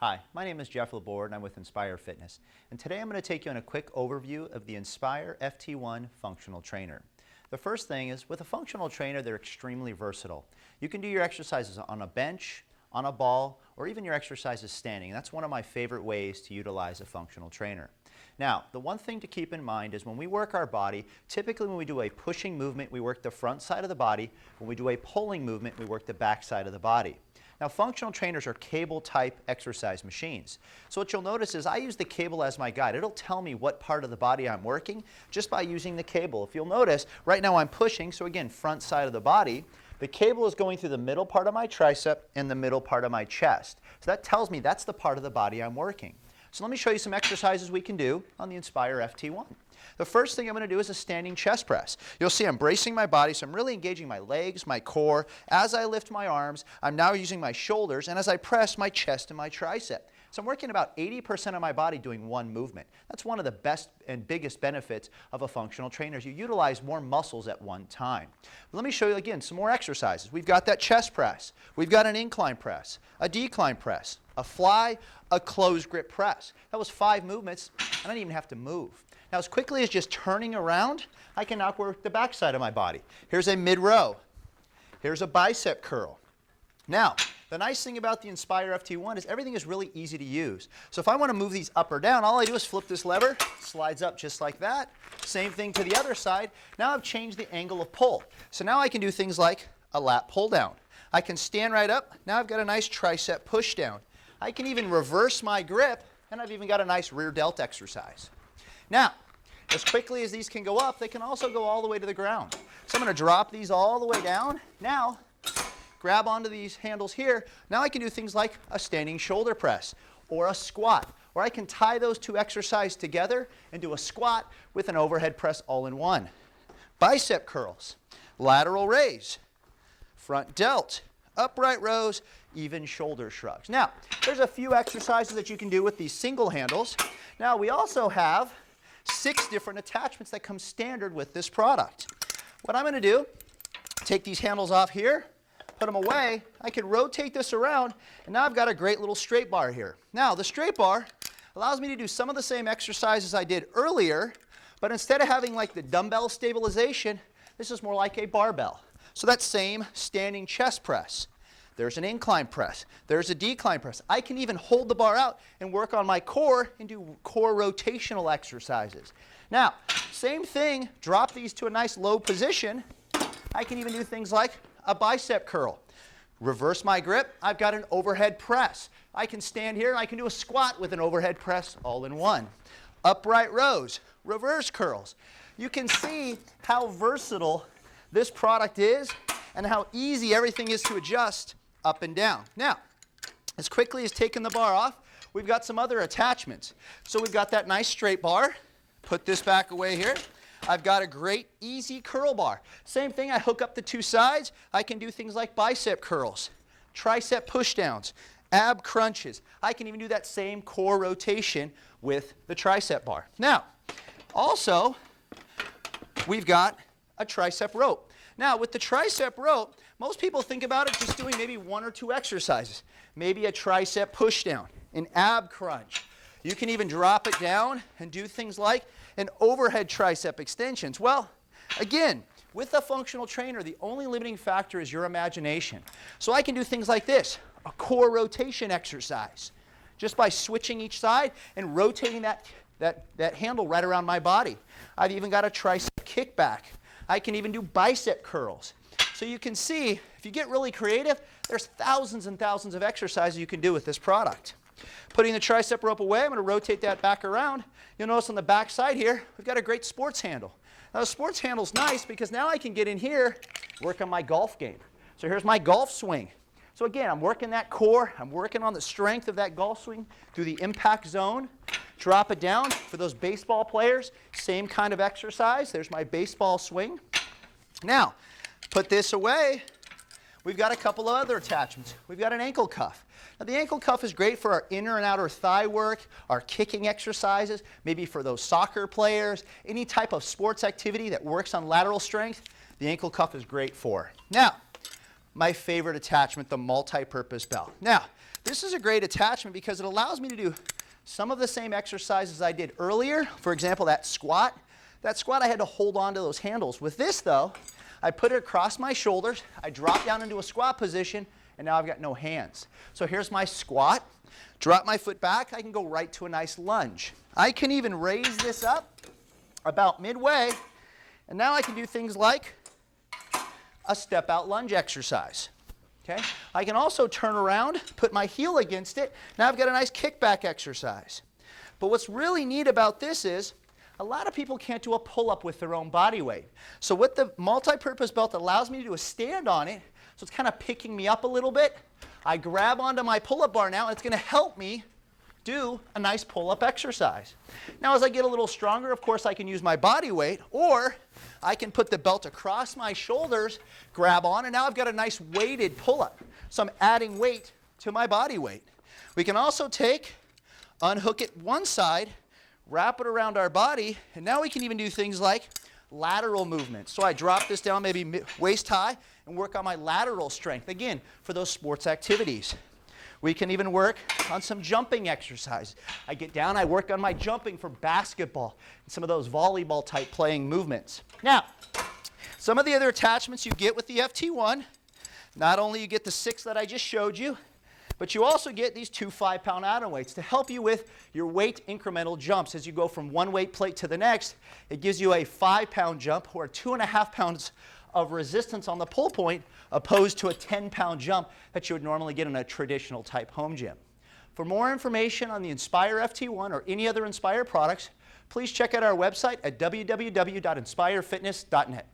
Hi, my name is Jeff Laborde and I'm with Inspire Fitness. And today I'm going to take you on a quick overview of the Inspire FT1 functional trainer. The first thing is, with a functional trainer, they're extremely versatile. You can do your exercises on a bench, on a ball, or even your exercises standing. And that's one of my favorite ways to utilize a functional trainer. Now, the one thing to keep in mind is when we work our body, typically when we do a pushing movement, we work the front side of the body. When we do a pulling movement, we work the back side of the body. Now, functional trainers are cable-type exercise machines. So what you'll notice is I use the cable as my guide. It'll tell me what part of the body I'm working just by using the cable. If you'll notice, right now I'm pushing, so again, front side of the body. The cable is going through the middle part of my tricep and the middle part of my chest. So that tells me that's the part of the body I'm working. So let me show you some exercises we can do on the Inspire FT1. The first thing I'm going to do is a standing chest press. You'll see I'm bracing my body, so I'm really engaging my legs, my core. As I lift my arms, I'm now using my shoulders, and as I press, my chest and my tricep. So I'm working about 80% of my body doing one movement. That's one of the best and biggest benefits of a functional trainer. You utilize more muscles at one time. But let me show you again some more exercises. We've got that chest press. We've got an incline press, a decline press, a fly, a closed grip press. That was 5 movements. I don't even have to move. Now, as quickly as just turning around, I can now work the back side of my body. Here's a mid-row. Here's a bicep curl. Now, the nice thing about the Inspire FT1 is everything is really easy to use. So if I want to move these up or down, all I do is flip this lever, slides up just like that. Same thing to the other side. Now I've changed the angle of pull. So now I can do things like a lat pull down. I can stand right up. Now I've got a nice tricep push down. I can even reverse my grip, and I've even got a nice rear delt exercise. Now, as quickly as these can go up, they can also go all the way to the ground. So I'm going to drop these all the way down. Now, grab onto these handles here. Now I can do things like a standing shoulder press or a squat. Or I can tie those two exercises together and do a squat with an overhead press all in one. Bicep curls, lateral raise, front delt, upright rows, even shoulder shrugs. Now, there's a few exercises that you can do with these single handles. Now, we also have 6 different attachments that come standard with this product. What I'm going to do, take these handles off here, put them away. I can rotate this around, and now I've got a great little straight bar here. Now, the straight bar allows me to do some of the same exercises I did earlier, but instead of having like the dumbbell stabilization, this is more like a barbell. So that same standing chest press. There's an incline press. There's a decline press. I can even hold the bar out and work on my core and do core rotational exercises. Now, same thing, drop these to a nice low position. I can even do things like a bicep curl. Reverse my grip, I've got an overhead press. I can stand here and I can do a squat with an overhead press all in one. Upright rows, reverse curls. You can see how versatile this product is and how easy everything is to adjust up and down. Now, as quickly as taking the bar off, we've got some other attachments. So we've got that nice straight bar. Put this back away here. I've got a great easy curl bar. Same thing, I hook up the 2 sides. I can do things like bicep curls, tricep pushdowns, ab crunches. I can even do that same core rotation with the tricep bar. Now, also, we've got a tricep rope. Now, with the tricep rope, most people think about it just doing maybe 1 or 2 exercises. Maybe a tricep pushdown, an ab crunch. You can even drop it down and do things like an overhead tricep extensions. Well, again, with a functional trainer, the only limiting factor is your imagination. So I can do things like this, a core rotation exercise, just by switching each side and rotating that handle right around my body. I've even got a tricep kickback. I can even do bicep curls. So you can see, if you get really creative, there's thousands and thousands of exercises you can do with this product. Putting the tricep rope away, I'm going to rotate that back around. You'll notice on the back side here, we've got a great sports handle. Now the sports handle's nice because now I can get in here, work on my golf game. So here's my golf swing. So again, I'm working that core, I'm working on the strength of that golf swing through the impact zone. Drop it down. For those baseball players, same kind of exercise. There's my baseball swing. Now, put this away. We've got a couple of other attachments. We've got an ankle cuff. Now, the ankle cuff is great for our inner and outer thigh work, our kicking exercises, maybe for those soccer players, any type of sports activity that works on lateral strength, the ankle cuff is great for. Now, my favorite attachment, the multi-purpose belt. Now, this is a great attachment because it allows me to do some of the same exercises I did earlier. For example, that squat. That squat, I had to hold on to those handles. With this, though, I put it across my shoulders, I drop down into a squat position, and now I've got no hands. So here's my squat. Drop my foot back, I can go right to a nice lunge. I can even raise this up about midway, and now I can do things like a step out lunge exercise. Okay? I can also turn around, put my heel against it. Now I've got a nice kickback exercise. But what's really neat about this is a lot of people can't do a pull-up with their own body weight. So what the multi-purpose belt allows me to do is stand on it, so it's kind of picking me up a little bit. I grab onto my pull-up bar now, and it's going to help me do a nice pull-up exercise. Now, as I get a little stronger, of course, I can use my body weight, or I can put the belt across my shoulders, grab on, and now I've got a nice weighted pull-up. So I'm adding weight to my body weight. We can also unhook it one side, wrap it around our body, and now we can even do things like lateral movements. So I drop this down maybe waist high and work on my lateral strength, again, for those sports activities. We can even work on some jumping exercises. I get down, I work on my jumping for basketball and some of those volleyball type playing movements. Now, some of the other attachments you get with the FT1, not only you get the 6 that I just showed you, but you also get these 2 5-pound atom weights to help you with your weight incremental jumps. As you go from one weight plate to the next, it gives you a 5-pound jump or 2.5 pounds of resistance on the pull point, opposed to a 10-pound jump that you would normally get in a traditional type home gym. For more information on the Inspire FT1 or any other Inspire products, please check out our website at www.inspirefitness.net.